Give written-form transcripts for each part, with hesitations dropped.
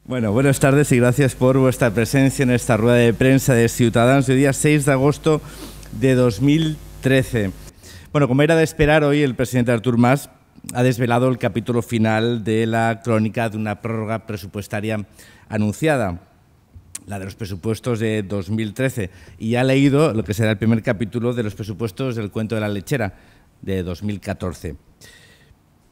Bueno, buenas tardes y gracias por vuestra presencia en esta rueda de prensa de Ciudadanos del día 6 de agosto de 2013. Bueno, como era de esperar, hoy el presidente Artur Mas ha desvelado el capítulo final de la crónica de una prórroga presupuestaria anunciada, la de los presupuestos de 2013, y ha leído lo que será el primer capítulo de los presupuestos del cuento de la lechera de 2014.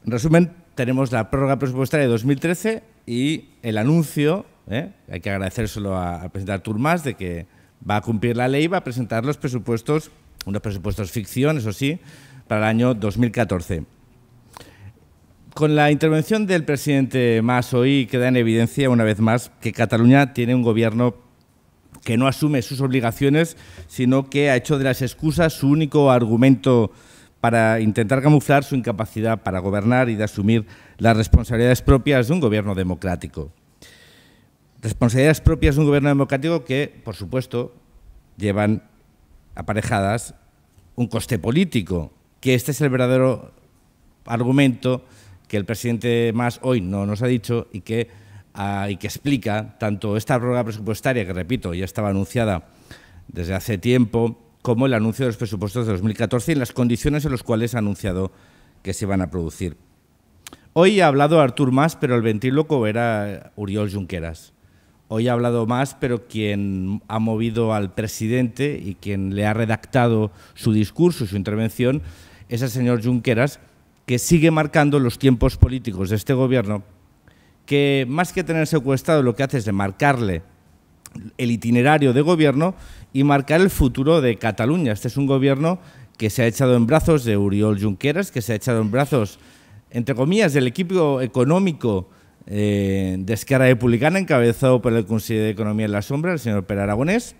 En resumen, tenemos la prórroga presupuestaria de 2013 y el anuncio, hay que agradecérselo al presidente Artur Mas, de que va a cumplir la ley y va a presentar los presupuestos, unos presupuestos ficción, eso sí, para el año 2014. Con la intervención del presidente Mas hoy queda en evidencia una vez más que Cataluña tiene un gobierno que no asume sus obligaciones, sino que ha hecho de las excusas su único argumento para intentar camuflar su incapacidad para gobernar y de asumir las responsabilidades propias de un gobierno democrático. Responsabilidades propias de un gobierno democrático que, por supuesto, llevan aparejadas un coste político, que este es el verdadero argumento que el presidente Mas hoy no nos ha dicho y que explica tanto esta prórroga presupuestaria, que repito, ya estaba anunciada desde hace tiempo, como el anuncio de los presupuestos de 2014 y en las condiciones en las cuales ha anunciado que se van a producir. Hoy ha hablado Artur Mas, pero el ventríloco era Oriol Junqueras. Hoy ha hablado Mas, pero quien ha movido al presidente y quien le ha redactado su discurso, su intervención, es el señor Junqueras, que sigue marcando los tiempos políticos de este gobierno, que más que tener secuestrado lo que hace es marcarle el itinerario de gobierno y marcar el futuro de Cataluña. Este es un gobierno que se ha echado en brazos de Oriol Junqueras, que se ha echado en brazos, entre comillas, del equipo económico de Esquerra Republicana, encabezado por el conseller de Economía en la sombra, el señor Pere Aragonés,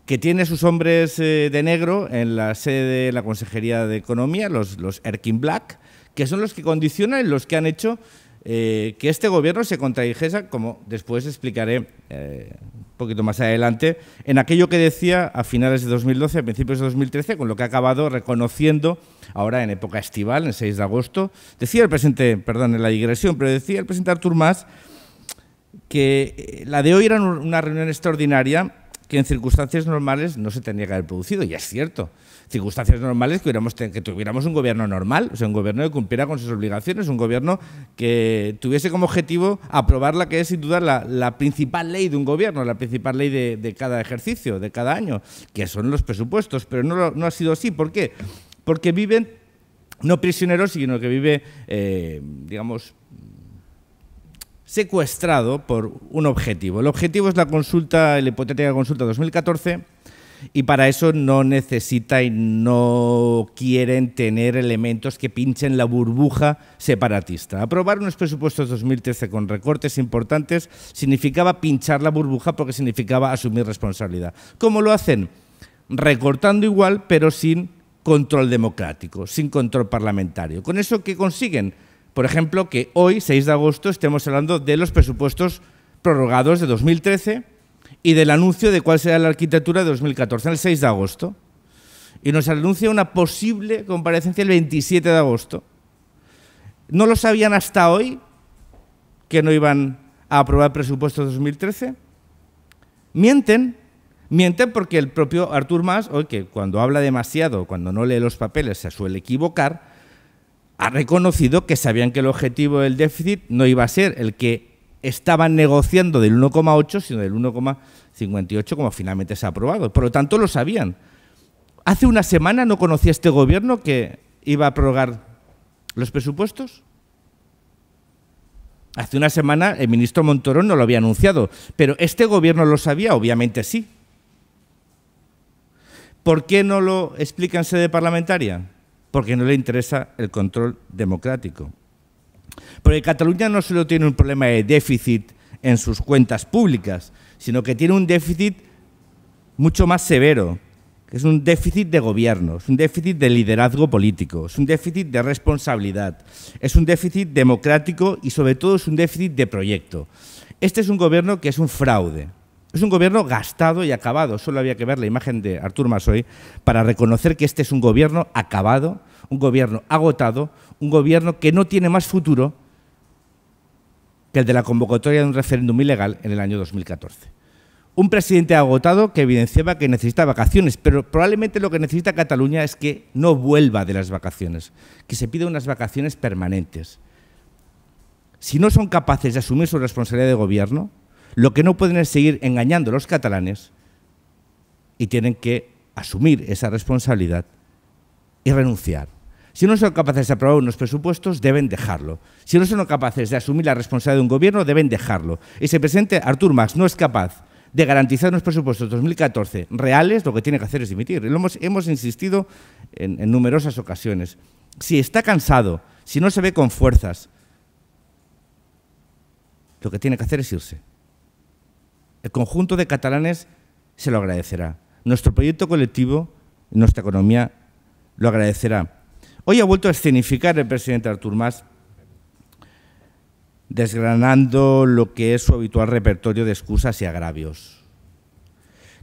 que tiene sus hombres de negro en la sede de la Consejería de Economía, los Erkin Black, que son los que condicionan y los que han hecho que este gobierno se contradijese, como después explicaré un poquito más adelante, en aquello que decía a finales de 2012, a principios de 2013, con lo que ha acabado reconociendo ahora en época estival, el 6 de agosto. Decía el presidente, perdón, en la digresión, pero decía el presidente Artur Mas que la de hoy era una reunión extraordinaria que en circunstancias normales no se tendría que haber producido, y es cierto. Circunstancias normales que tuviéramos un gobierno normal, o sea, un gobierno que cumpliera con sus obligaciones, un gobierno que tuviese como objetivo aprobar la que es sin duda la principal ley de un gobierno, la principal ley de cada ejercicio, de cada año, que son los presupuestos, pero no ha sido así. ¿Por qué? Porque viven no prisioneros, sino que vive, digamos, secuestrado por un objetivo. El objetivo es la hipotética consulta 2014, y para eso no necesita y no quieren tener elementos que pinchen la burbuja separatista. Aprobar unos presupuestos 2013 con recortes importantes significaba pinchar la burbuja, porque significaba asumir responsabilidad. ¿Cómo lo hacen? Recortando igual, pero sin control democrático, sin control parlamentario. ¿Con eso qué consiguen? Por ejemplo, que hoy, 6 de agosto, estemos hablando de los presupuestos prorrogados de 2013 y del anuncio de cuál será la arquitectura de 2014, el 6 de agosto. Y nos anuncia una posible comparecencia el 27 de agosto. ¿No lo sabían hasta hoy que no iban a aprobar presupuestos de 2013? Mienten porque el propio Artur Mas, hoy, que cuando habla demasiado, cuando no lee los papeles, se suele equivocar, ha reconocido que sabían que el objetivo del déficit no iba a ser el que estaban negociando del 1,8, sino del 1,58, como finalmente se ha aprobado. Por lo tanto, lo sabían. ¿Hace una semana no conocía este gobierno que iba a prorrogar los presupuestos? Hace una semana el ministro Montoro no lo había anunciado, pero ¿este gobierno lo sabía? Obviamente sí. ¿Por qué no lo explica en sede parlamentaria? Porque no le interesa el control democrático. Porque Cataluña no solo tiene un problema de déficit en sus cuentas públicas, sino que tiene un déficit mucho más severo, que es un déficit de gobierno, es un déficit de liderazgo político, es un déficit de responsabilidad, es un déficit democrático y sobre todo es un déficit de proyecto. Este es un gobierno que es un fraude. Es un gobierno gastado y acabado. Solo había que ver la imagen de Artur Mas hoy para reconocer que este es un gobierno acabado, un gobierno agotado, un gobierno que no tiene más futuro que el de la convocatoria de un referéndum ilegal en el año 2014. Un presidente agotado que evidenciaba que necesita vacaciones, pero probablemente lo que necesita Cataluña es que no vuelva de las vacaciones, que se pida unas vacaciones permanentes. Si no son capaces de asumir su responsabilidad de gobierno, lo que no pueden es seguir engañando a los catalanes y tienen que asumir esa responsabilidad y renunciar. Si no son capaces de aprobar unos presupuestos, deben dejarlo. Si no son capaces de asumir la responsabilidad de un gobierno, deben dejarlo. Y si el presidente Artur Mas no es capaz de garantizar unos presupuestos 2014 reales, lo que tiene que hacer es dimitir. Hemos insistido en numerosas ocasiones. Si está cansado, si no se ve con fuerzas, lo que tiene que hacer es irse. El conjunto de catalanes se lo agradecerá. Nuestro proyecto colectivo, nuestra economía, lo agradecerá. Hoy ha vuelto a escenificar el presidente Artur Mas, desgranando lo que es su habitual repertorio de excusas y agravios.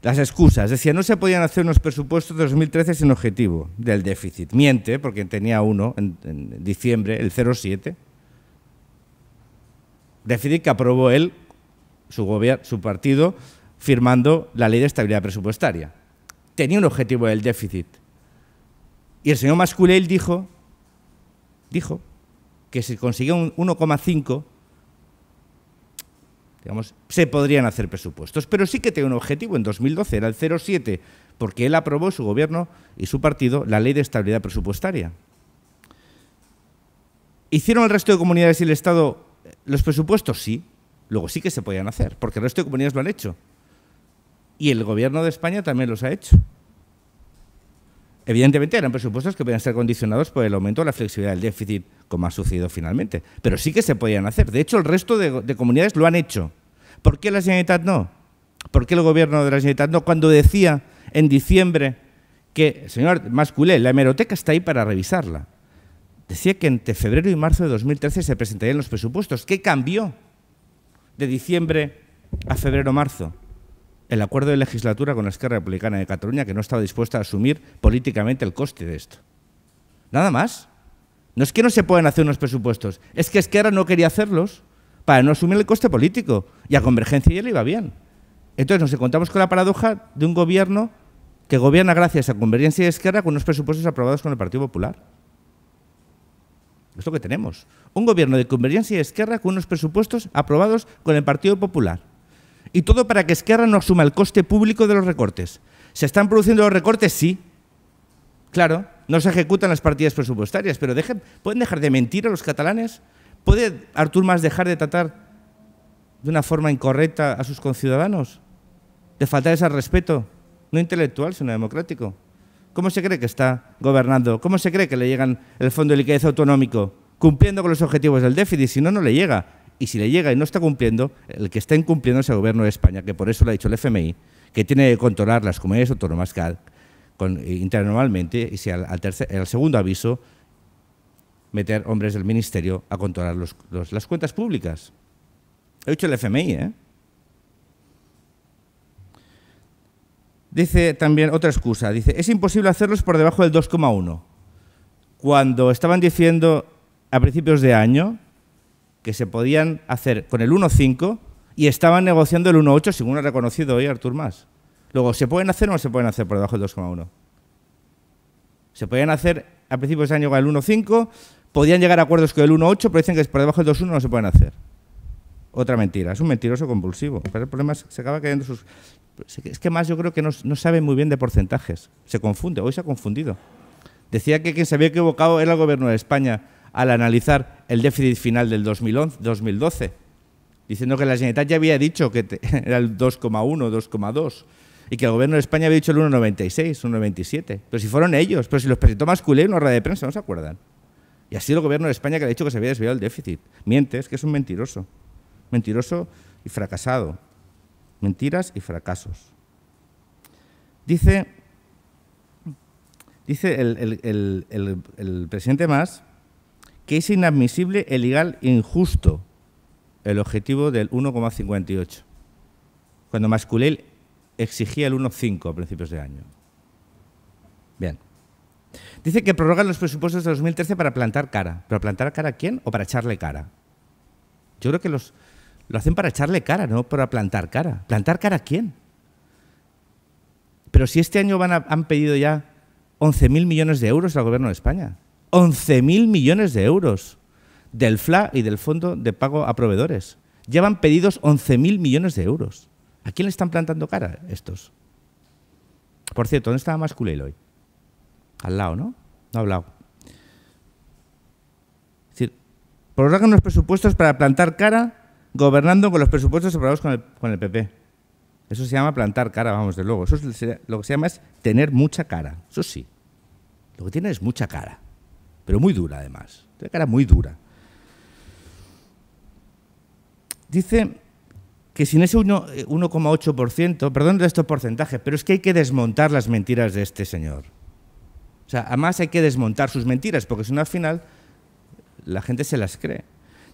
Las excusas, decía, no se podían hacer unos presupuestos de 2013 sin objetivo del déficit. Miente, porque tenía uno en diciembre, el 0,7. Déficit que aprobó él, su partido, firmando la Ley de Estabilidad Presupuestaria. Tenía un objetivo del déficit. Y el señor Mas-Colell dijo que si conseguía un 1,5, digamos, se podrían hacer presupuestos. Pero sí que tenía un objetivo en 2012, era el 0,7, porque él aprobó, su gobierno y su partido, la Ley de Estabilidad Presupuestaria. ¿Hicieron el resto de comunidades y el Estado los presupuestos? Sí. Luego sí que se podían hacer, porque el resto de comunidades lo han hecho. Y el gobierno de España también los ha hecho. Evidentemente eran presupuestos que podían ser condicionados por el aumento de la flexibilidad del déficit, como ha sucedido finalmente. Pero sí que se podían hacer. De hecho, el resto de comunidades lo han hecho. ¿Por qué la Generalitat no? ¿Por qué el gobierno de la Generalitat no? Cuando decía en diciembre que, señor Mas-Colell, la hemeroteca está ahí para revisarla. Decía que entre febrero y marzo de 2013 se presentarían los presupuestos. ¿Qué cambió de diciembre a febrero-marzo? El acuerdo de legislatura con la Esquerra Republicana de Cataluña, que no estaba dispuesta a asumir políticamente el coste de esto. Nada más. No es que no se puedan hacer unos presupuestos, es que Esquerra no quería hacerlos para no asumir el coste político. Y a Convergencia ya le iba bien. Entonces nos encontramos con la paradoja de un gobierno que gobierna gracias a Convergencia y Esquerra con unos presupuestos aprobados con el Partido Popular. Es lo que tenemos. Un gobierno de Convergencia y Esquerra con unos presupuestos aprobados con el Partido Popular. Y todo para que Esquerra no asuma el coste público de los recortes. ¿Se están produciendo los recortes? Sí. Claro, no se ejecutan las partidas presupuestarias, pero ¿pueden dejar de mentir a los catalanes? ¿Puede Artur Mas dejar de tratar de una forma incorrecta a sus conciudadanos? ¿De faltarles al respeto? No intelectual, sino democrático. ¿Cómo se cree que está gobernando? ¿Cómo se cree que le llegan el Fondo de Liquidez Autonómico? Cumpliendo con los objetivos del déficit, si no, no le llega. Y si le llega y no está cumpliendo, el que está incumpliendo es el Gobierno de España, que por eso lo ha dicho el FMI, que tiene que controlar las comunidades autónomas interanualmente y si al segundo aviso meter hombres del Ministerio a controlar las cuentas públicas. Lo ha dicho el FMI, ¿eh? Dice también otra excusa, dice, es imposible hacerlos por debajo del 2,1. Cuando estaban diciendo a principios de año que se podían hacer con el 1,5 y estaban negociando el 1,8, según ha reconocido hoy Artur Mas. Luego, ¿se pueden hacer o no se pueden hacer por debajo del 2,1? Se podían hacer a principios de año con el 1,5, podían llegar a acuerdos con el 1,8, pero dicen que por debajo del 2,1 no se pueden hacer. Otra mentira, es un mentiroso compulsivo. Pero el problema es que se acaba cayendo sus... Es que Mas yo creo que no sabe muy bien de porcentajes. Se confunde, hoy se ha confundido. Decía que quien se había equivocado era el Gobierno de España al analizar el déficit final del 2012, diciendo que la Generalitat ya había dicho que era el 2,1, 2,2, y que el Gobierno de España había dicho el 1,96, 1,97. Pero si fueron ellos, pero si los presentó Mas-Colell en una rueda de prensa, ¿no se acuerdan? Y ha sido el Gobierno de España que ha dicho que se había desviado el déficit. Miente, es que es un mentiroso. Mentiroso y fracasado. Mentiras y fracasos. Dice el presidente Mas que es inadmisible el ilegal injusto el objetivo del 1,58, cuando Mas-Colell exigía el 1,5 a principios de año. Bien. Dice que prorrogan los presupuestos de 2013 para plantar cara. ¿Pero plantar cara a quién o para echarle cara? Yo creo que Lo hacen para echarle cara, no para plantar cara. ¿Plantar cara a quién? Pero si este año han pedido ya 11.000 millones de euros al Gobierno de España. 11.000 millones de euros del FLA y del Fondo de Pago a Proveedores. Llevan pedidos 11.000 millones de euros. ¿A quién le están plantando cara estos? Por cierto, ¿dónde estaba Mas-Culell hoy? Al lado, ¿no? No ha hablado. Es decir, prorrogan los presupuestos para plantar cara gobernando con los presupuestos aprobados con el PP. Eso se llama plantar cara, vamos, de luego. Eso lo que se llama es tener mucha cara. Eso sí. Lo que tiene es mucha cara. Pero muy dura, además. Tiene cara muy dura. Dice que sin ese 1,8%, perdón de estos porcentajes, pero es que hay que desmontar las mentiras de este señor. O sea, además hay que desmontar sus mentiras, porque si no, al final, la gente se las cree.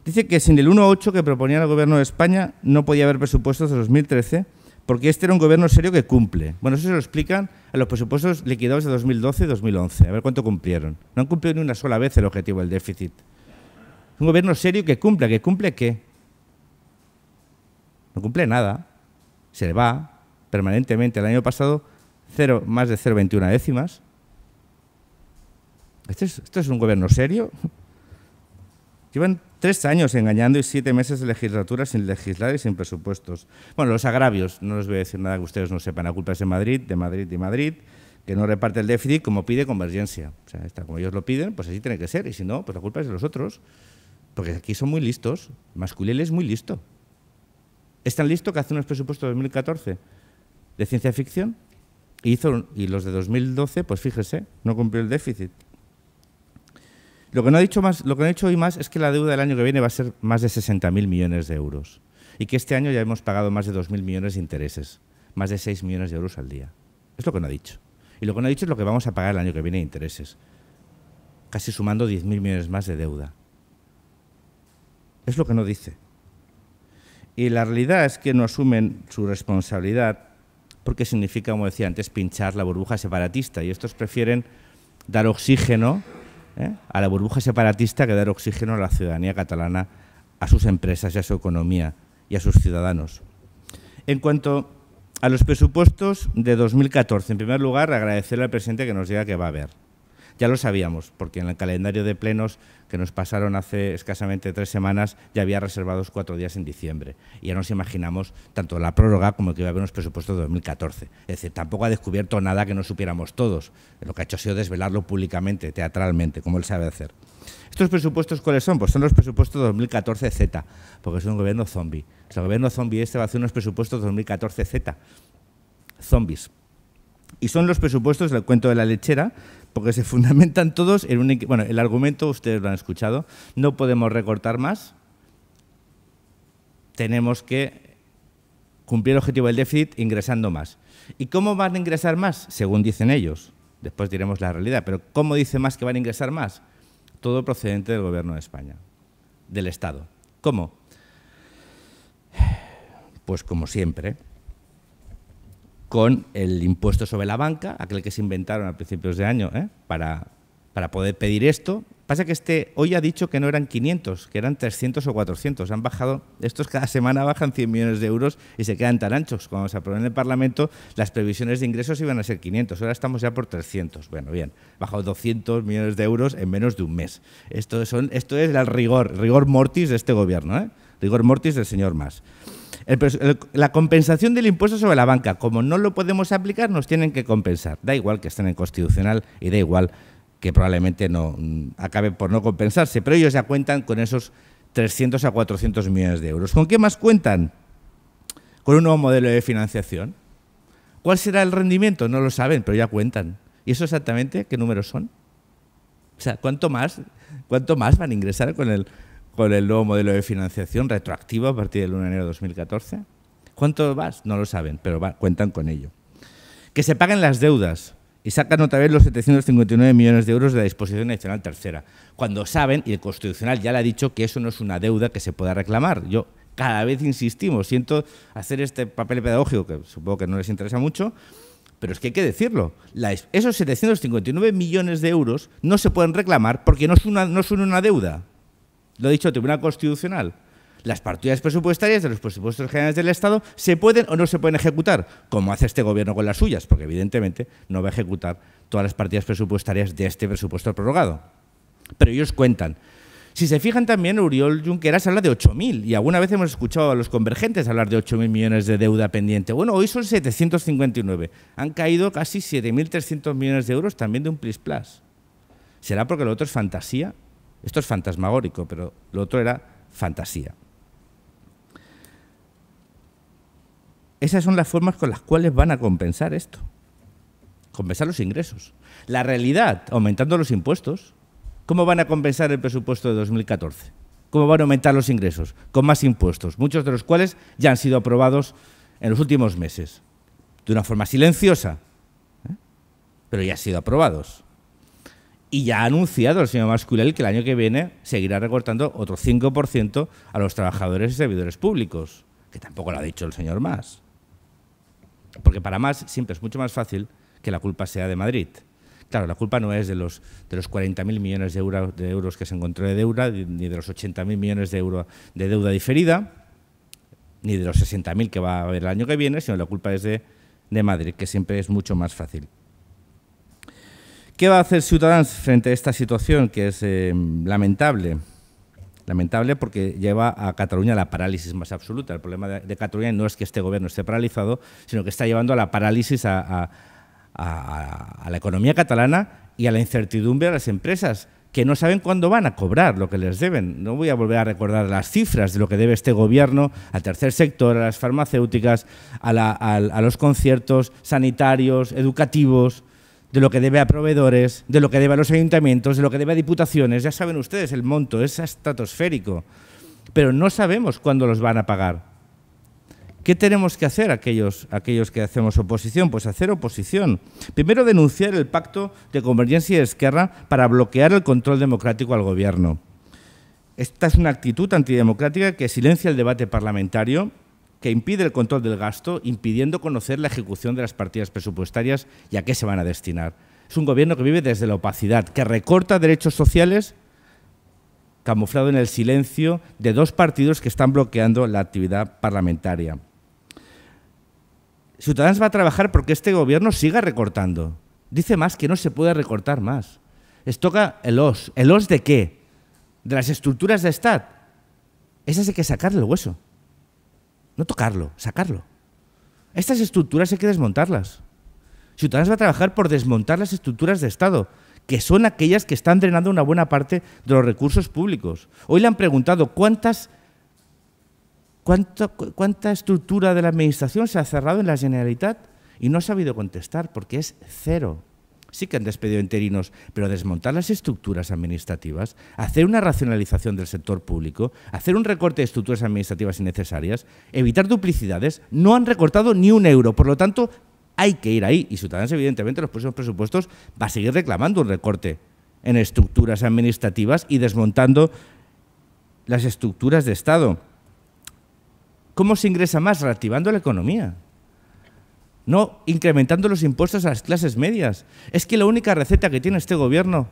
Dice que sin el 1,8 que proponía el Gobierno de España no podía haber presupuestos de 2013, porque este era un gobierno serio que cumple. Bueno, eso se lo explican en los presupuestos liquidados de 2012 y 2011. A ver cuánto cumplieron. No han cumplido ni una sola vez el objetivo del déficit. Un gobierno serio que cumple. ¿Que cumple qué? No cumple nada. Se le va permanentemente. El año pasado, más de 0,21 décimas. ¿Esto es un gobierno serio? Llevan 3 años engañando y 7 meses de legislatura sin legislar y sin presupuestos. Bueno, los agravios, no les voy a decir nada que ustedes no sepan. La culpa es de Madrid, que no reparte el déficit como pide Convergencia. O sea, como ellos lo piden, pues así tiene que ser. Y si no, pues la culpa es de los otros. Porque aquí son muy listos. Mas-Culell es muy listo. Es tan listo que hace unos presupuestos de 2014 de ciencia ficción y los de 2012, pues fíjese, no cumplió el déficit. Lo que no ha dicho hoy más es que la deuda del año que viene va a ser más de 60.000 millones de euros y que este año ya hemos pagado más de 2.000 millones de intereses, más de 6 millones de euros al día. Es lo que no ha dicho. Y lo que no ha dicho es lo que vamos a pagar el año que viene de intereses, casi sumando 10.000 millones más de deuda. Es lo que no dice. Y la realidad es que no asumen su responsabilidad porque significa, como decía antes, pinchar la burbuja separatista y estos prefieren dar oxígeno a la burbuja separatista que dar oxígeno a la ciudadanía catalana, a sus empresas y a su economía y a sus ciudadanos. En cuanto a los presupuestos de 2014, en primer lugar, agradecerle al presidente que nos diga que va a haber. Ya lo sabíamos, porque en el calendario de plenos que nos pasaron hace escasamente 3 semanas ya había reservados 4 días en diciembre. Y ya nos imaginamos tanto la prórroga como que iba a haber unos presupuestos de 2014. Es decir, tampoco ha descubierto nada que no supiéramos todos. Lo que ha hecho ha sido desvelarlo públicamente, teatralmente, como él sabe hacer. ¿Estos presupuestos cuáles son? Pues son los presupuestos de 2014Z, porque es un gobierno zombie. O sea, el gobierno zombie va a hacer unos presupuestos de 2014Z. Zombies. Y son los presupuestos del cuento de la lechera, porque se fundamentan todos en un... Bueno, el argumento, ustedes lo han escuchado, no podemos recortar más, tenemos que cumplir el objetivo del déficit ingresando más. ¿Y cómo van a ingresar más? Según dicen ellos. Después diremos la realidad. Pero ¿cómo dice más que van a ingresar más? Todo procedente del Gobierno de España, del Estado. ¿Cómo? Pues como siempre, con el impuesto sobre la banca, aquel que se inventaron a principios de año para poder pedir esto. Pasa que hoy ha dicho que no eran 500, que eran 300 o 400. Han bajado, estos cada semana bajan 100 millones de euros y se quedan tan anchos. Cuando se aprobó en el Parlamento, las previsiones de ingresos iban a ser 500, ahora estamos ya por 300. Bueno, bien, bajado 200 millones de euros en menos de un mes. Esto es el rigor mortis de este gobierno, rigor mortis del señor Mas. La compensación del impuesto sobre la banca, como no lo podemos aplicar, nos tienen que compensar. Da igual que estén en constitucional y da igual que probablemente no acabe por no compensarse, pero ellos ya cuentan con esos 300 a 400 millones de euros. ¿Con qué más cuentan? Con un nuevo modelo de financiación. ¿Cuál será el rendimiento? No lo saben, pero ya cuentan. ¿Y eso exactamente qué números son? O sea, ¿cuánto más van a ingresar con el nuevo modelo de financiación retroactivo a partir del 1 de enero de 2014? ¿Cuánto más? No lo saben, pero cuentan con ello. Que se paguen las deudas y sacan otra vez los 759 millones de euros de la disposición adicional tercera, cuando saben, y el Constitucional ya le ha dicho, que eso no es una deuda que se pueda reclamar. Yo cada vez insistimos, siento hacer este papel pedagógico, que supongo que no les interesa mucho, pero es que hay que decirlo. Esos 759 millones de euros no se pueden reclamar porque no son una deuda. Lo ha dicho el Tribunal Constitucional. Las partidas presupuestarias de los presupuestos generales del Estado se pueden o no se pueden ejecutar, como hace este gobierno con las suyas, porque evidentemente no va a ejecutar todas las partidas presupuestarias de este presupuesto prorrogado. Pero ellos cuentan. Si se fijan también, Oriol Junqueras habla de 8.000 y alguna vez hemos escuchado a los convergentes hablar de 8.000 millones de deuda pendiente. Bueno, hoy son 759. Han caído casi 7.300 millones de euros también de un plis-plas. ¿Será porque lo otro es fantasía? Esto es fantasmagórico, pero lo otro era fantasía. Esas son las formas con las cuales van a compensar esto. Compensar los ingresos. La realidad, aumentando los impuestos. ¿Cómo van a compensar el presupuesto de 2014? ¿Cómo van a aumentar los ingresos? Con más impuestos, muchos de los cuales ya han sido aprobados en los últimos meses. De una forma silenciosa, pero ya han sido aprobados. Y ya ha anunciado el señor Mas-Colell que el año que viene seguirá recortando otro 5% a los trabajadores y servidores públicos, que tampoco lo ha dicho el señor Mas. Porque para Mas siempre es mucho más fácil que la culpa sea de Madrid. Claro, la culpa no es de los 40.000 millones de euros que se encontró de deuda, ni de los 80.000 millones de euros de deuda diferida, ni de los 60.000 que va a haber el año que viene, sino la culpa es de Madrid, que siempre es mucho más fácil. ¿Qué va a hacer Ciutadans frente a esta situación que es lamentable? Lamentable porque lleva a Cataluña a la parálisis más absoluta. El problema de Cataluña no es que este gobierno esté paralizado, sino que está llevando a la parálisis a la economía catalana y a la incertidumbre de las empresas, que no saben cuándo van a cobrar lo que les deben. No voy a volver a recordar las cifras de lo que debe este gobierno al tercer sector, a las farmacéuticas, a los conciertos sanitarios, educativos, de lo que debe a proveedores, de lo que debe a los ayuntamientos, de lo que debe a diputaciones. Ya saben ustedes, el monto es estratosférico, pero no sabemos cuándo los van a pagar. ¿Qué tenemos que hacer aquellos que hacemos oposición? Pues hacer oposición. Primero, denunciar el pacto de Convergencia y Esquerra para bloquear el control democrático al gobierno. Esta es una actitud antidemocrática que silencia el debate parlamentario, que impide el control del gasto, impidiendo conocer la ejecución de las partidas presupuestarias y a qué se van a destinar. Es un gobierno que vive desde la opacidad, que recorta derechos sociales camuflado en el silencio de dos partidos que están bloqueando la actividad parlamentaria. Ciutadans va a trabajar porque este gobierno siga recortando. Dice más que no se puede recortar más. Les toca el os. ¿El os de qué? De las estructuras de Estado. Esas hay que sacarle el hueso. No tocarlo, sacarlo. Estas estructuras hay que desmontarlas. Ciutadans va a trabajar por desmontar las estructuras de Estado, que son aquellas que están drenando una buena parte de los recursos públicos. Hoy le han preguntado ¿cuánta estructura de la Administración se ha cerrado en la Generalitat? Y no ha sabido contestar porque es cero. Sí que han despedido interinos, pero desmontar las estructuras administrativas, hacer una racionalización del sector público, hacer un recorte de estructuras administrativas innecesarias, evitar duplicidades, no han recortado ni un euro. Por lo tanto, hay que ir ahí. Y Ciutadans, evidentemente, en los próximos presupuestos va a seguir reclamando un recorte en estructuras administrativas y desmontando las estructuras de Estado. ¿Cómo se ingresa más? Reactivando la economía. No incrementando los impuestos a las clases medias. Es que la única receta que tiene este gobierno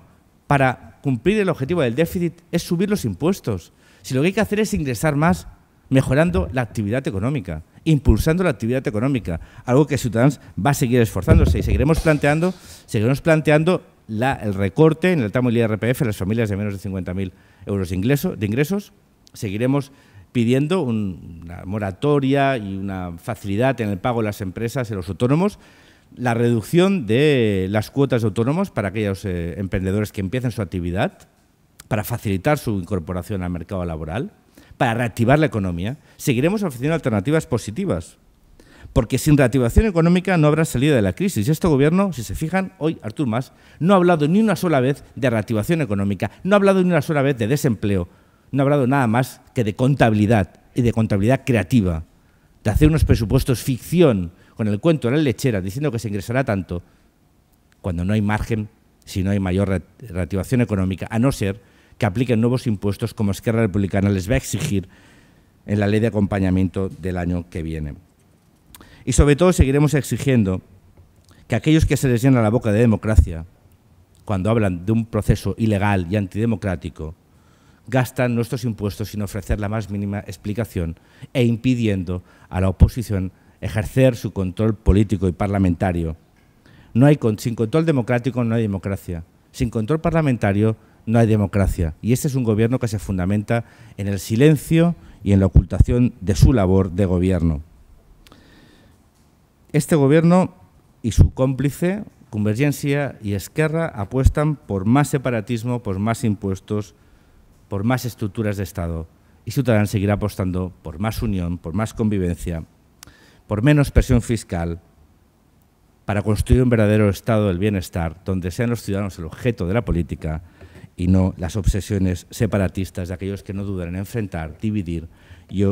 para cumplir el objetivo del déficit es subir los impuestos. Si lo que hay que hacer es ingresar más, mejorando la actividad económica, impulsando la actividad económica, algo que Ciutadans va a seguir esforzándose y seguiremos planteando el recorte en el tramo del IRPF a las familias de menos de 50.000 euros de ingresos. Seguiremos pidiendo una moratoria y una facilidad en el pago de las empresas y los autónomos, la reducción de las cuotas de autónomos para aquellos emprendedores que empiecen su actividad, para facilitar su incorporación al mercado laboral, para reactivar la economía. Seguiremos ofreciendo alternativas positivas, porque sin reactivación económica no habrá salida de la crisis. Este gobierno, si se fijan, hoy Artur Mas no ha hablado ni una sola vez de reactivación económica, no ha hablado ni una sola vez de desempleo, no ha hablado nada más que de contabilidad y de contabilidad creativa, de hacer unos presupuestos ficción con el cuento de la lechera diciendo que se ingresará tanto cuando no hay margen, si no hay mayor reactivación económica, a no ser que apliquen nuevos impuestos como Esquerra Republicana les va a exigir en la ley de acompañamiento del año que viene. Y sobre todo seguiremos exigiendo que aquellos que se les llena la boca de democracia, cuando hablan de un proceso ilegal y antidemocrático, gastan nuestros impuestos sin ofrecer la más mínima explicación e impidiendo a la oposición ejercer su control político y parlamentario. Sin control democrático no hay democracia. Sin control parlamentario no hay democracia. Y este es un gobierno que se fundamenta en el silencio y en la ocultación de su labor de gobierno. Este gobierno y su cómplice, Convergencia y Esquerra, apuestan por más separatismo, por más impuestos, por más estructuras de Estado. Y Ciudadanos seguirá apostando por más unión, por más convivencia, por menos presión fiscal, para construir un verdadero estado del bienestar, donde sean los ciudadanos el objeto de la política y no las obsesiones separatistas de aquellos que no dudan en enfrentar, dividir y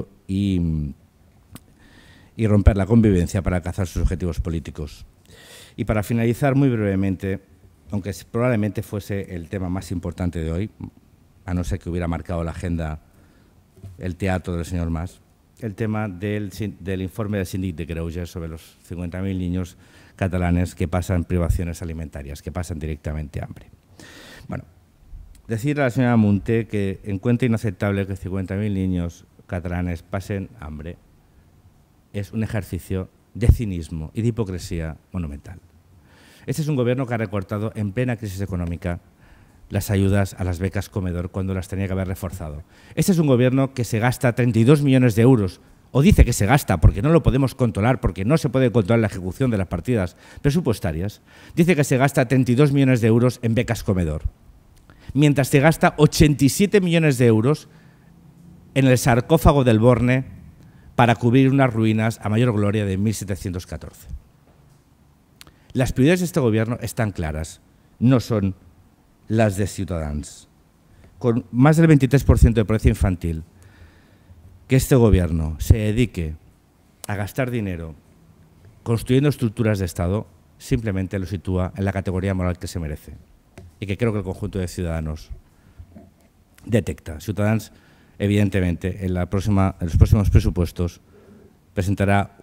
romper la convivencia para alcanzar sus objetivos políticos. Y para finalizar muy brevemente, aunque probablemente fuese el tema más importante de hoy, a no ser que hubiera marcado la agenda el teatro del señor Mas, el tema del informe del Síndic de Greuges sobre los 50.000 niños catalanes que pasan privaciones alimentarias, que pasan directamente hambre. Bueno, decirle a la señora Munté que encuentra inaceptable que 50.000 niños catalanes pasen hambre es un ejercicio de cinismo y de hipocresía monumental. Este es un gobierno que ha recortado en plena crisis económica las ayudas a las becas comedor cuando las tenía que haber reforzado. Este es un gobierno que se gasta 32 millones de euros, o dice que se gasta porque no lo podemos controlar, porque no se puede controlar la ejecución de las partidas presupuestarias, dice que se gasta 32 millones de euros en becas comedor, mientras se gasta 87 millones de euros en el sarcófago del Borne para cubrir unas ruinas a mayor gloria de 1714. Las prioridades de este gobierno están claras, no son las de Ciutadans. Con más del 23% de pobreza infantil, que este gobierno se dedique a gastar dinero construyendo estructuras de Estado, simplemente lo sitúa en la categoría moral que se merece y que creo que el conjunto de ciudadanos detecta. Ciutadans, evidentemente, en los próximos presupuestos presentará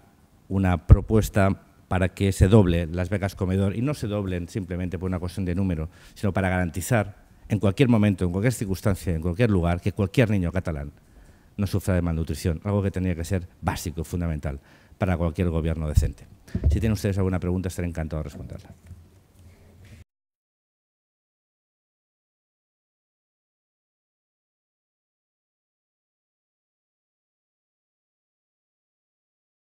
una propuesta para que se doblen las becas comedor y no se doblen simplemente por una cuestión de número, sino para garantizar en cualquier momento, en cualquier circunstancia, en cualquier lugar, que cualquier niño catalán no sufra de malnutrición, algo que tendría que ser básico y fundamental para cualquier gobierno decente. Si tienen ustedes alguna pregunta, estaré encantado de responderla.